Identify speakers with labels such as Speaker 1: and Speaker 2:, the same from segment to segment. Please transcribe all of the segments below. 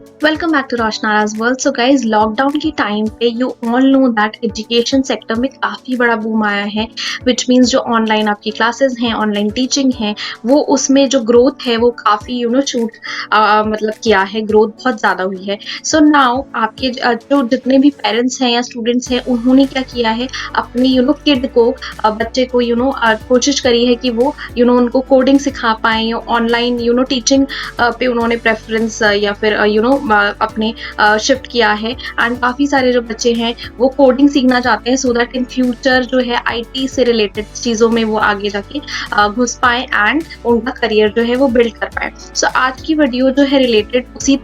Speaker 1: Welcome back to Roshanaraj world. So guys, lockdown के time पे you all know that education sector में काफ़ी बड़ा बूम आया है, विच मीन्स जो ऑनलाइन आपकी क्लासेस हैं, ऑनलाइन टीचिंग है, वो उसमें जो ग्रोथ है वो काफ़ी शूट मतलब किया है, ग्रोथ बहुत ज़्यादा हुई है। सो नाउ आपके जो जितने भी पेरेंट्स हैं या स्टूडेंट्स हैं, उन्होंने क्या किया है, अपनी किड को बच्चे को कोशिश करी है कि वो उनको कोडिंग सिखा पाएँ या ऑनलाइन टीचिंग पे उन्होंने प्रेफरेंस या फिर अपने शिफ्ट किया है। एंड काफ़ी सारे जो बच्चे हैं वो कोडिंग सीखना चाहते हैं, सो दैट इन फ्यूचर जो है आईटी से रिलेटेड चीज़ों में वो आगे जाके घुस पाए एंड उनका करियर जो है वो बिल्ड कर पाए। सो आज की वीडियो जो है रिलेटेड उसी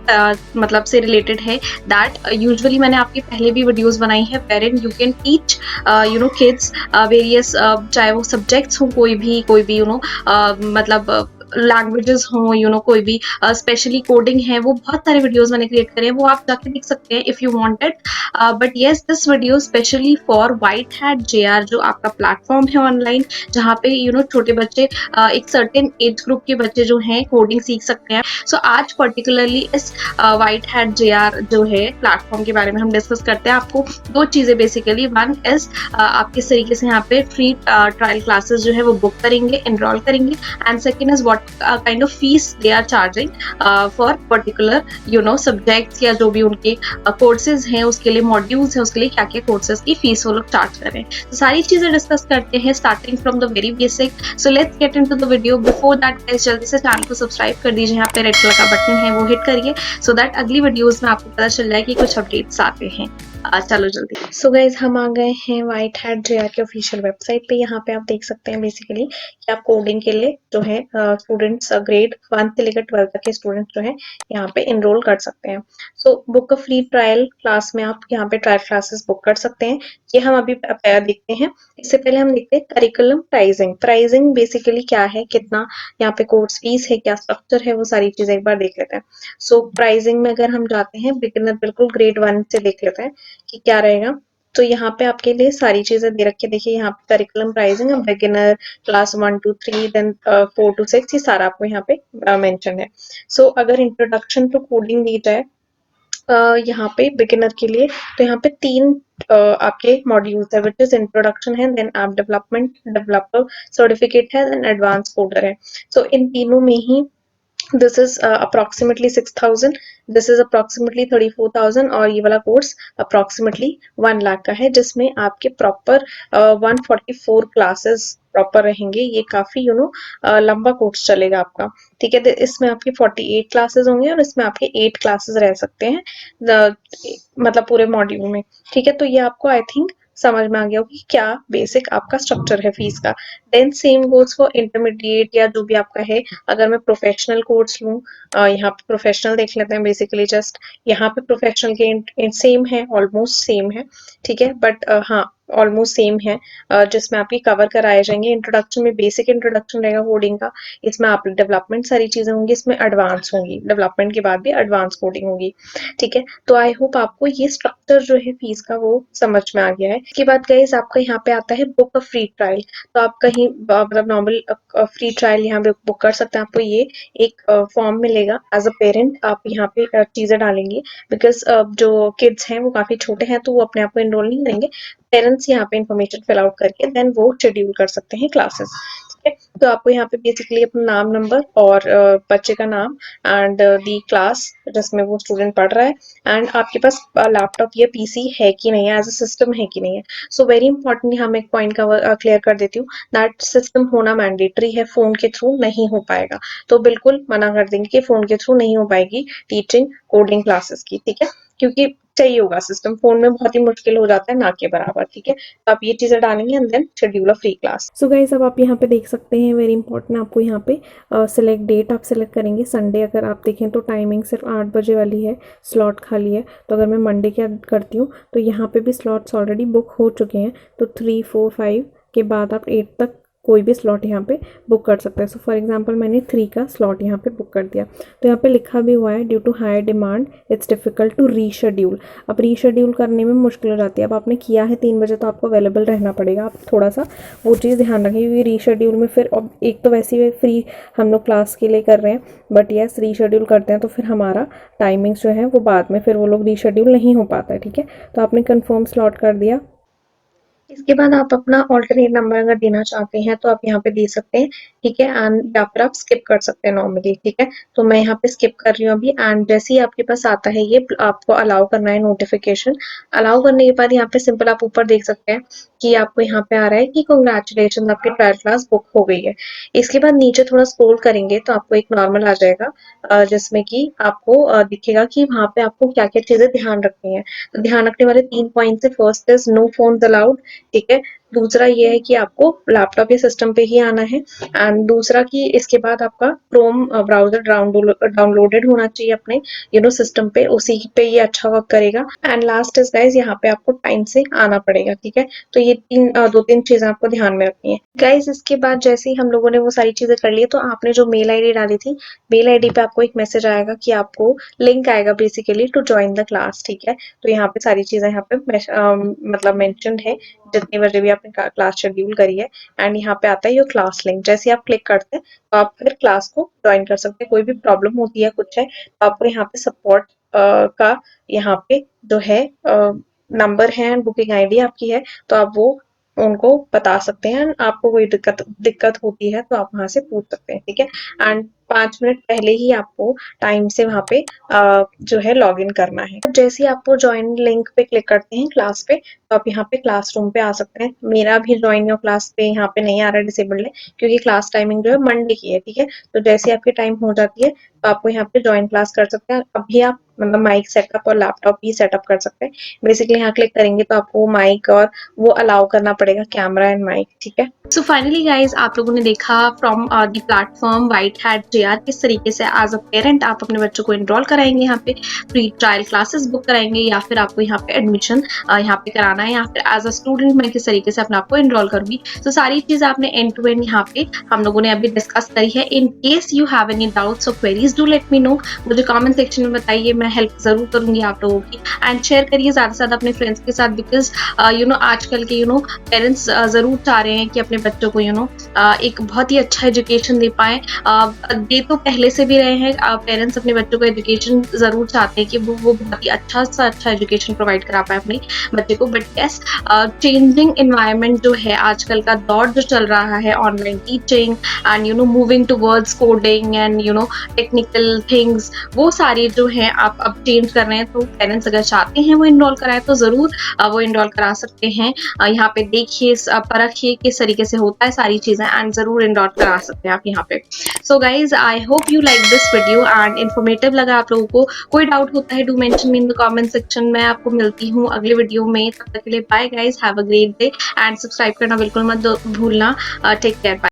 Speaker 1: मतलब से रिलेटेड है, दैट यूजुअली मैंने आपके पहले भी वीडियोस बनाई है wherein you can teach kids various, चाहे वो सब्जेक्ट्स हो, कोई भी मतलब लैंग्वेजेस हों, कोई भी स्पेशली कोडिंग है, वो बहुत सारे वीडियोस मैंने क्रिएट करे हैं, वो आप जाके देख सकते हैं if you wanted. But yes, this video specially for white hat JR, जो आपका प्लेटफॉर्म है ऑनलाइन, जहाँ पे छोटे बच्चे एक सर्टेन एज ग्रुप के बच्चे जो हैं कोडिंग सीख सकते हैं। सो आज पर्टिकुलरली इस व्हाइट हैट जेआर जो है प्लेटफॉर्म के बारे में हम डिस्कस करते हैं। आपको दो चीज़ें बेसिकली, वन इज आप किस तरीके से यहाँ पे फ्री ट्रायल क्लासेस जो है वो बुक करेंगे, एनरोल करेंगे, and second is what kind of fees they are charging for particular subjects, या जो भी उनके कोर्सेज हैं उसके लिए, मॉड्यूल्स हैं उसके लिए क्या क्या कोर्सेज की फीस वो लोग चार्ज कर रहे हैं। तो सारी चीजें डिस्कस करते हैं starting from the very basic. So let's get into the video. Before that guys, जल्दी से चैनल को सब्सक्राइब कर दीजिए, यहाँ पे रेड कलर का बटन है वो हिट करिए, सो दैट अगली वीडियोज में आपको पता चल जाए कि कुछ अपडेट्स आते हैं। चलो जल्दी। सो गाइज, हम आ गए हैं व्हाइट हैट जेआर के ऑफिशियल वेबसाइट पे। यहाँ पे आप देख सकते हैं बेसिकली कि आप कोडिंग के लिए जो है स्टूडेंट्स ग्रेड 1 से लेकर 12 तक के स्टूडेंट्स जो है यहाँ पे एनरोल कर सकते हैं। So book a free trial class में आप यहाँ पे ट्रायल क्लासेस बुक कर सकते हैं। ये हम अभी देखते हैं। इससे पहले हम देखते हैं करिकुलम प्राइसिंग। प्राइसिंग बेसिकली क्या है, कितना यहाँ पे कोर्स फीस है, क्या स्ट्रक्चर है, वो सारी चीजें एक बार देख लेते हैं। सो प्राइसिंग में अगर हम जाते हैं बिगिनर, बिल्कुल ग्रेड 1 से देख लेते हैं कि क्या रहेगा। तो यहाँ पे आपके लिए सारी चीजें दे रखी है। देखिए यहाँ पे curriculum pricing, beginner, class 1 to 3, then 4 to 6, ये सारा आपको यहाँ पे मेंशन है। सो अगर इंट्रोडक्शन टू कोडिंग दी जाए यहाँ पे बिगिनर के लिए, तो यहाँ पे 3 आपके मॉड्यूल्स है, विच इज इंट्रोडक्शन है, then app development, developer certificate है, देन एडवांस कोडर है। सो इन तीनों में ही this is approximately 6,000, this is approximately 34,000, और ये वाला कोर्स अप्रोक्सीमेटली 1 लाख का है, जिसमें आपके प्रॉपर 144 क्लासेस प्रॉपर रहेंगे। ये काफी लंबा कोर्स चलेगा आपका। ठीक है, इसमें आपके 48 क्लासेस होंगे और इसमें आपके 8 क्लासेस रह सकते हैं मतलब पूरे मॉड्यूल में। ठीक है, तो ये आपको आई थिंक समझ में आ गया होगा कि क्या बेसिक आपका स्ट्रक्चर है फीस का। Then same goes for intermediate या जो भी आपका है। अगर मैं प्रोफेशनल कोर्स लूँ, यहाँ पे प्रोफेशनल देख लेते हैं बेसिकली। जस्ट यहाँ पे प्रोफेशनल के सेम है, ऑलमोस्ट सेम है। ठीक है, बट हाँ, ऑलमोस्ट सेम है, जिसमें आपकी कवर कराए जाएंगे। इंट्रोडक्शन में बेसिक इंट्रोडक्शन रहेगा कोडिंग का, इसमें आप डेवलपमेंट सारी चीजें होंगी, इसमें एडवांस होंगी, डेवलपमेंट के बाद भी एडवांस कोडिंग होगी। ठीक है, तो आई होप आपको ये स्ट्रक्चर जो है फीस का वो समझ में आ गया है। इसके बाद गाइस, आपका यहाँ पे आता है बुक अ फ्री ट्रायल। तो आप कहीं मतलब नॉर्मल फ्री ट्रायल यहाँ पे बुक कर सकते हैं। आपको ये एक फॉर्म मिलेगा एज अ पेरेंट, आप यहाँ पे चीजें डालेंगे, बिकॉज जो किड्स हैं वो काफी छोटे हैं, तो वो अपने आप को एनरोल नहीं करेंगे। पेरेंट्स यहाँ पे इन्फॉर्मेशन फिल आउट करके देन वो शेड्यूल कर सकते हैं क्लासेस। ठीक है, तो आपको यहाँ पे बेसिकली अपना नाम, नंबर और बच्चे का नाम एंड दी क्लास जिसमें वो स्टूडेंट पढ़ रहा है, एंड आपके पास लैपटॉप या पीसी है कि नहीं है, एज अ सिस्टम है कि नहीं है। सो वेरी इंपॉर्टेंटली हम एक पॉइंट का क्लियर कर देती हूँ, दैट सिस्टम होना मैंडेटरी है, फोन के थ्रू नहीं हो पाएगा। तो बिल्कुल मना कर देंगे कि फोन के थ्रू नहीं हो पाएगी टीचिंग कोडिंग क्लासेस की। ठीक है, क्योंकि चाहिए होगा सिस्टम, फोन में बहुत ही मुश्किल हो जाता है, ना के बराबर। ठीक है, तो आप ये चीजें डालेंगे and then schedule a free class. So guys, अब आप यहाँ पे देख सकते हैं, वेरी इंपॉर्टेंट, आपको यहाँ पे सिलेक्ट डेट आप सिलेक्ट करेंगे। संडे अगर आप देखें तो टाइमिंग सिर्फ 8 बजे वाली है, स्लॉट खाली है। तो अगर मैं मंडे क्या करती हूँ, तो यहाँ पे भी स्लॉट्स ऑलरेडी बुक हो चुके हैं। तो 3, 4, 5 के बाद आप 8 तक
Speaker 2: कोई भी स्लॉट यहाँ पे बुक कर सकते हैं। सो फॉर एग्जांपल मैंने 3 का स्लॉट यहाँ पे बुक कर दिया, तो यहाँ पे लिखा भी हुआ है due to higher demand it's difficult to reschedule. अब रीशेड्यूल करने में मुश्किल हो जाती है। अब आपने किया है 3 बजे तो आपको अवेलेबल रहना पड़ेगा। आप थोड़ा सा वो चीज़ ध्यान रखें, क्योंकि रीशेड्यूल में फिर अब एक तो वैसे ही फ्री हम लोग क्लास के लिए कर रहे हैं, बट यस रीशेड्यूल करते हैं तो फिर हमारा टाइमिंग्स जो है वो बाद में फिर वो लोग रीशेड्यूल नहीं हो पाता है। ठीक है, तो आपने कन्फर्म स्लॉट कर दिया।
Speaker 1: इसके बाद आप अपना ऑल्टरनेट नंबर अगर देना चाहते हैं तो आप यहाँ पे दे सकते हैं, ठीक है। एंड या फिर आप स्किप कर सकते हैं नॉर्मली, ठीक है। तो मैं यहाँ पे स्किप कर रही हूँ अभी। एंड जैसे ही आपके पास आता है ये आपको अलाउ करना है नोटिफिकेशन। अलाउ करने के बाद यहाँ पे सिंपल आप ऊपर देख सकते हैं कि आपको यहाँ पे आ रहा है कि कंग्रेचुलेशन आपकी ट्रायल क्लास बुक हो गई है। इसके बाद नीचे थोड़ा स्क्रॉल करेंगे तो आपको एक नॉर्मल आ जाएगा, जिसमें कि आपको दिखेगा कि वहाँ पे आपको क्या क्या चीजें ध्यान रखनी है। तो ध्यान रखने वाले 3 पॉइंट है। First is no phone allowed, ठीक है। दूसरा ये है कि आपको लैपटॉप या सिस्टम पे ही आना है। एंड दूसरा कि इसके बाद आपका क्रोम ब्राउजर डाउनलोडेड होना चाहिए अपने सिस्टम पे, उसी पे ये अच्छा वर्क करेगा। एंड लास्ट इज गाइज यहाँ पे आपको टाइम से आना पड़ेगा, ठीक है। तो ये 2-3 चीजें आपको ध्यान में रखनी है गाइज। इसके बाद जैसे ही हम लोगों ने वो सारी चीजें कर ली तो आपने जो मेल आईडी डाली थी, मेल आईडी पे आपको एक मैसेज आएगा कि आपको लिंक आएगा basically to join the class, ठीक है। तो यहाँ पे सारी चीजें यहाँ पे मतलब मेंशन्ड है, जितने बजे भी आपने क्लास शेड्यूल करी है। एंड यहाँ पे आता है योर क्लास लिंक। जैसे आप क्लिक करते हैं तो आप फिर क्लास को ज्वाइन कर सकते हैं। कोई भी प्रॉब्लम होती है कुछ है तो आपको यहाँ पे सपोर्ट का यहाँ पे जो है नंबर है एंड बुकिंग आईडी आपकी है, तो आप वो उनको बता सकते हैं। आपको कोई दिक्कत होती है तो आप वहां से पूछ सकते हैं, ठीक है। एंड 5 मिनट पहले ही आपको टाइम से वहां पे जो है लॉग इन करना है। जैसे ही आपको ज्वाइन लिंक पे क्लिक करते हैं क्लास पे, तो आप यहाँ पे क्लासरूम पे आ सकते हैं। मेरा भी ज्वाइन योर क्लास पे यहाँ पे नहीं आ रहा है, डिसेबल्ड है, क्योंकि क्लास टाइमिंग जो है मंडे की है, ठीक है। तो जैसे आपकी टाइम हो जाती है तो आपको यहाँ पे ज्वाइन क्लास कर सकते हैं। अभी आप मतलब माइक सेटअप और लैपटॉप भी सेटअप कर सकते हैं। बेसिकली यहाँ क्लिक करेंगे तो आपको माइक और वो अलाउ करना पड़ेगा, कैमरा एंड माइक, ठीक है। सो फाइनली गाइज आप लोगों ने देखा from the platform white hat JR किस तरीके से एज अ पेरेंट आप अपने बच्चों को एनरोल कराएंगे, यहाँ पे फ्री ट्रायल क्लासेस बुक कराएंगे, या फिर आपको यहाँ पे एडमिशन यहाँ पे कराना है, या फिर एज अ स्टूडेंट मैं किस तरीके से अपने आपको एनरोल करूंगी। तो सारी चीज आपने एंड टू एंड यहाँ पे हम लोगों ने अभी डिस्कस करी है। In case you have any doubts और queries do let me know, मुझे कमेंट सेक्शन में बताइए, मैं हेल्प जरूर करूंगी आप लोगों की। एंड शेयर करिए ज्यादा से ज्यादा अपने फ्रेंड्स के साथ, बिकॉज आजकल के पेरेंट्स जरूर चाह रहे हैं कि अपने बच्चों को एक बहुत ही अच्छा एजुकेशन दे पाए। दे तो पहले से भी रहे हैं, पेरेंट्स अपने बच्चों को एजुकेशन जरूर चाहते हैं कि वो बहुत ही अच्छा सा अच्छा एजुकेशन प्रोवाइड करा पाए अपने बच्चे को। बट यस, चेंजिंग एनवायरनमेंट जो है, आजकल का दौर जो चल रहा है, online teaching and moving towards coding and technical things, वो सारी जो है आप अब चेंज कर रहे हैं। तो पेरेंट्स अगर चाहते हैं वो इनरोल कराए तो जरूर वो इनरोल करा सकते हैं। यहाँ पे देखिए, परखिए किस तरीके से होता है सारी चीजें, एंड जरूर इनरोल करा सकते हैं आप यहाँ पे। So guys I hope you like this video and informative लगा आप लोगों को। कोई डाउट होता है do mention me in the comment section में। आपको मिलती हूँ अगले वीडियो में, तब तक के लिए bye guys, have a great day and subscribe करना बिल्कुल मत भूलना। Take care, bye.